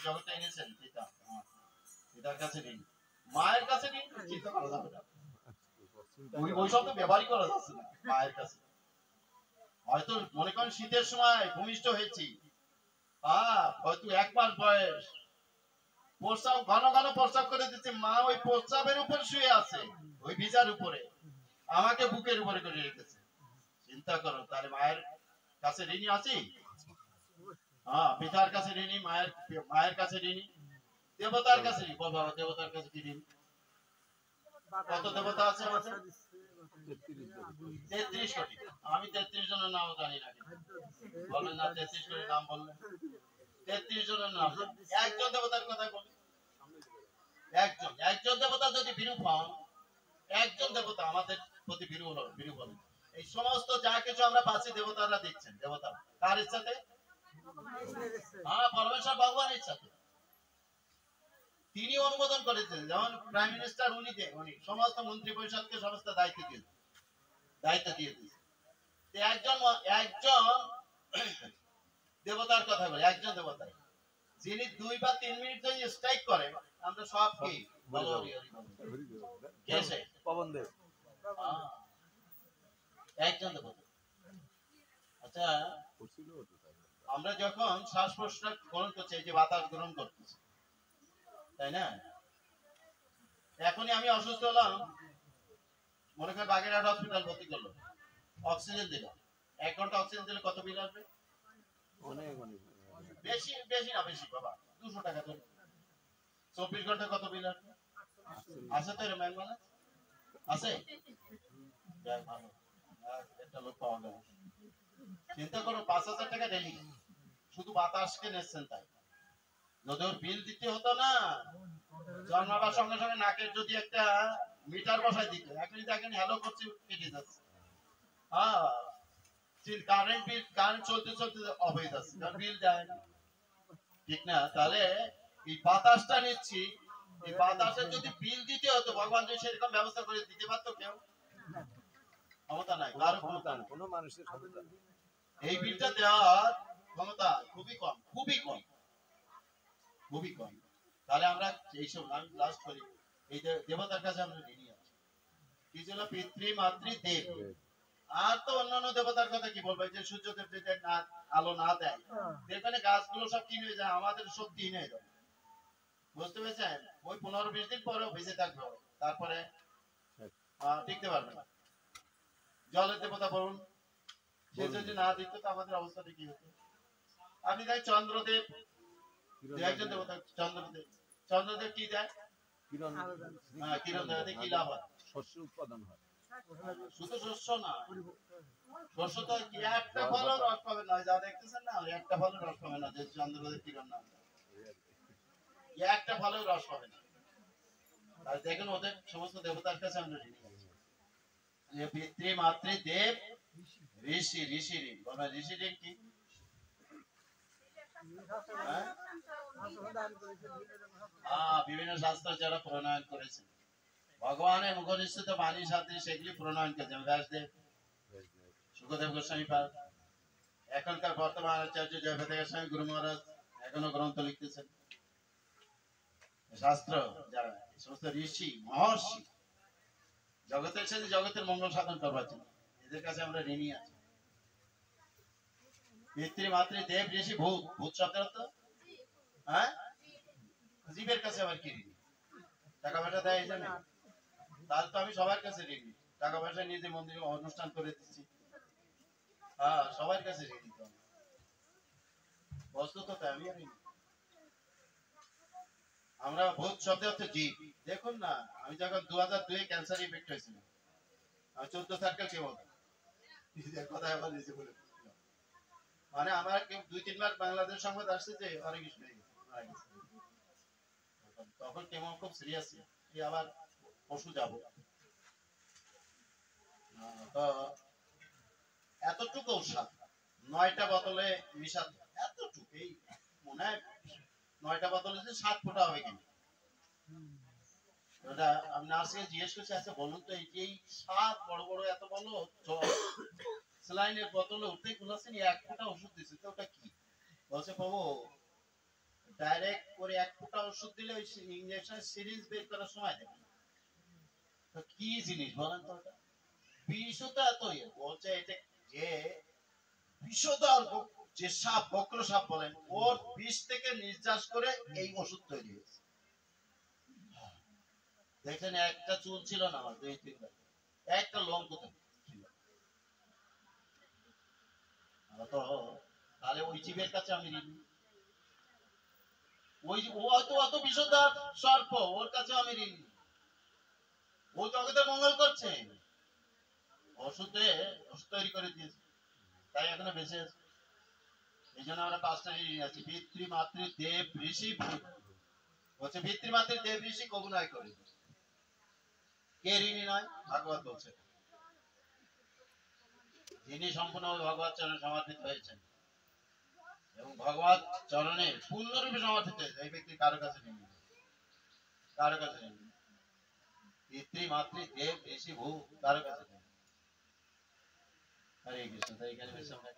জগতে এনেছেন পিতা, পিতার কাছে ঋণী, মায়ের কাছে ঋণী চিন্তা করা যাবে না, ওই শব্দ ব্যবহারই করা যাচ্ছে না। মায়ের কাছে হয়তো মনে করেন শীতের সময় ভূমিষ্ঠ হয়েছি, হয়তো 1 মাস বয়স, প্রস্রাব ঘন ঘন প্রস্রাব করে দিচ্ছে, মা ওই প্রস্রাবের উপর শুয়ে আছে, ওই ভিজার উপরে আমাকে বুকের উপরে করে রেখেছে। চিন্তা করো, তাহলে মায়ের কাছে ঋণী আছি। পিতার কাছে ঋণী, মায়ের কাছে ঋণী, দেবতার কাছে ঋণী। বাবা, দেবতার কাছে কি ঋণী? কত দেবতা আছে আমাদের? 33 কোটি। আমি 33 জনের নাম জানি না, বলেন না 33 কোটি নাম বললেন, 33 জনের নাম। একজন দেবতার কথা বলি, একজন দেবতা যদি বিরূপ হন, একজন দেবতা আমাদের প্রতি বিরূপ হন, এই সমস্ত যা কিছু আমরা পাচ্ছি দেবতারা দিচ্ছেন। দেবতা কার ইচ্ছাতে? পরমেশ্বর ভগবানের ইচ্ছাতে। তিনি অনুমোদন করেছেন, যেমন প্রাইম মিনিস্টার উনি সমস্ত মন্ত্রী পরিষদকে সমস্ত দায়িত্ব দিয়েছেন। একজন দেবতার কথা বলে, একজন দেবতা যিনি 2 বা 3 মিনিট যদি স্ট্রাইক করে, আমরা সব কি পবনদেব, একজন দেবতা। আচ্ছা, আমরা যখন শ্বাস প্রশ্বাস গ্রহণ করছি, এই যে বাতাস গ্রহণ করতেছি, তাই না? এখনই আমি অসুস্থ হলাম, মনে করেন বাগেরহাট হসপিটাল ভর্তি করলো, অক্সিজেন দিল, 1 ঘন্টা অক্সিজেন দিলে কত বিল আসবে? অনেক বেশি না, বেশি বাবা, 200 টাকা ধরে। 24 ঘন্টা কত বিল আসবে? আছে তো এরকম মানে আছে। একটা লোক পাওয়া গেল। চিন্তা করো, 5,000 টাকা ডেলি শুধু বাতাসকে নিচ্ছেন। তাই যদি ওর বিল দিতে হতো না, জন্মাবার সঙ্গে সঙ্গে নাকের যদি একটা মিটার বসায় দিত, এখনই দেখেন হ্যালো করছি কেটে যাচ্ছে। কারেন্ট বিল, কারেন্ট চলতে চলতে অফ হয়ে যাচ্ছে, কারণ বিল দেয় না, ঠিক না? তাহলে এই বাতাসটা নিচ্ছি, এই বাতাসের যদি বিল দিতে হতো, ভগবান যদি সেরকম ব্যবস্থা করে দিতে পারতো, কেউ ক্ষমতা নাই, কারো ক্ষমতা নাই, কোনো মানুষের ক্ষমতা। এই বিলটা দেওয়ার ক্ষমতা খুবই কম, খুবই কম, খুবই কম। তাহলে আমরা এইসব, আমি লাস্ট করি, এই দেবতার কাছে আমরা ঋণী আছি। কি ছিল? পিতৃ মাতৃ দেব। আর তো অন্যান্য দেবতার কথা কি বলবো, যে সূর্যদেব যদি আলো না দেয়, দেখবেন গাছগুলো সব কি হয়ে যায়, আমাদের শক্তিহীন হয়ে যাবে। বুঝতে পেরেছেন? ওই 15-20 দিন পরেও ভিজে থাকবে, তারপরে টিকতে পারবে না। জলের দেবতা বলুন, সে যদি না দিত, তো আমাদের অবস্থাটা কি হতো? আপনি দেখ চন্দ্রদেব, একজন দেবতা চন্দ্রদেব কি দেয়? কিরণ দেয়। কি লাভ হয়? শস্য উৎপাদন হয়। শুধু শস্য না, শস্য তো একটা ফলও রস পাবে না, যা দেখতেছেন না, একটা ফলও রস পাবে না, যে চন্দ্রদেব কিরণ না, একটা ফলেও রস পাবে না। আর দেখেন ওদের সমস্ত দেবতার কাছে আমরা ঋণী আছি। পিতৃ মাতৃ দেব ঋষি, ঋষি ঋণ। ঋষি ঋণ কি? বিভিন্ন শাস্ত্র যারা প্রণয়ন করেছে, ভগবানের মুখনিষ্ঠিত বাণী সাথে সেগুলি প্রণয়ন করেছেন ব্যাসদেব, সুখদেব গোস্বামী পাদ, এখনকার বর্তমান আচার্য জয়প্রকাশ গোস্বামী গুরু মহারাজ এখনো গ্রন্থ লিখতেছেন। শাস্ত্র যারা, সমস্ত ঋষি মহর্ষি জগতের সাথে জগতের মঙ্গল সাধন করবার জন্য, এদের কাছে আমরা ঋণী আছি। পিতৃ মাতৃ দেব ঋষি ভূত। ভূত শব্দের অর্থ জীবের কাছে আবার কি ঋণী? টাকা পয়সা দেয় এই জন্য? তাহলে তো আমি সবার কাছে ঋণী। টাকা পয়সা নিয়ে যে মন্দিরে অনুষ্ঠান করে দিচ্ছি, সবার কাছে ঋণী। তো বস্তু তো আমি ঋণী। আমরা ভূত শব্দের অর্থ জীব। দেখুন না, আমি যখন 2002 ক্যান্সার ইফেক্ট হয়েছিল, আমি 14 সার্কেল কেমন কথা আবার নিজে বলে, মানে আমার 2-3 বার বাংলাদেশ সংবাদ আসছে যে অনেক কিছু হয়ে গেছে, মারা গেছে। তখন কেমন খুব সিরিয়াস, আবার পশু যাব। তো এতটুকু ঔষধ 9টা বোতলে মিশাতে, এতটুকু, এই মনে হয় 9টা বোতলে যে 7 ফোঁটা হবে কিনা। ওটা আমি নার্সকে জিজ্ঞেস করছি, আচ্ছা বলুন তো, এই 7 বড় বড় এত বলো স্যালাইনের বোতলে উঠতে খুলেছেন, 1 ফোঁটা ওষুধ দিচ্ছে, তো ওটা কি? বলছে বাবু, ডাইরেক্ট করে এক ফোঁটা ওষুধ দিলে ওই ইঞ্জেকশন সিরিজ বের করার সময় দেবে না। তো কি জিনিস বলেন তো ওটা? বিষও তো এত বলছে এটা যে বিষধর যে সাপ বক্র সাপ বলেন ওর বিষ থেকে নির্যাস করে এই ওষুধ তৈরি হয়েছে। দেখছেন একটা চুল ছিল না আমার 2-3 বার, একটা লোম কোথায় ছিল তো। তাহলে ওই জীবের কাছে আমি ঋণী। ওই ও হয়তো অত বিষধর সর্প, ওর কাছে আমি ঋণী। ও জগতের মঙ্গল করছে, ওষুধে ওষুধ তৈরি করে দিয়েছে, তাই এখনো বেঁচে আছে। এই জন্য আমরা 5টা ঋণী আছি। পিতৃ মাতৃ দেব ঋষি ভূত। বলছে পিতৃ মাতৃ দেব ঋষি কবু নয় করে, কে ঋণী নয়? ভাগবত বলছে যিনি সম্পূর্ণভাবে ভগবত চরণে সমর্পিত হয়েছেন এবং ভগবত চরণে পূর্ণরূপে সমর্পিত হয়েছে, এই ব্যক্তি কারো কাছে ঋণী নেই, কারো কাছে ঋণী নেই। পিতৃ মাতৃ দেব ঋষি ভূ কারো কাছে নেই। হরে কৃষ্ণ। তাই এখানে বেশি আমরা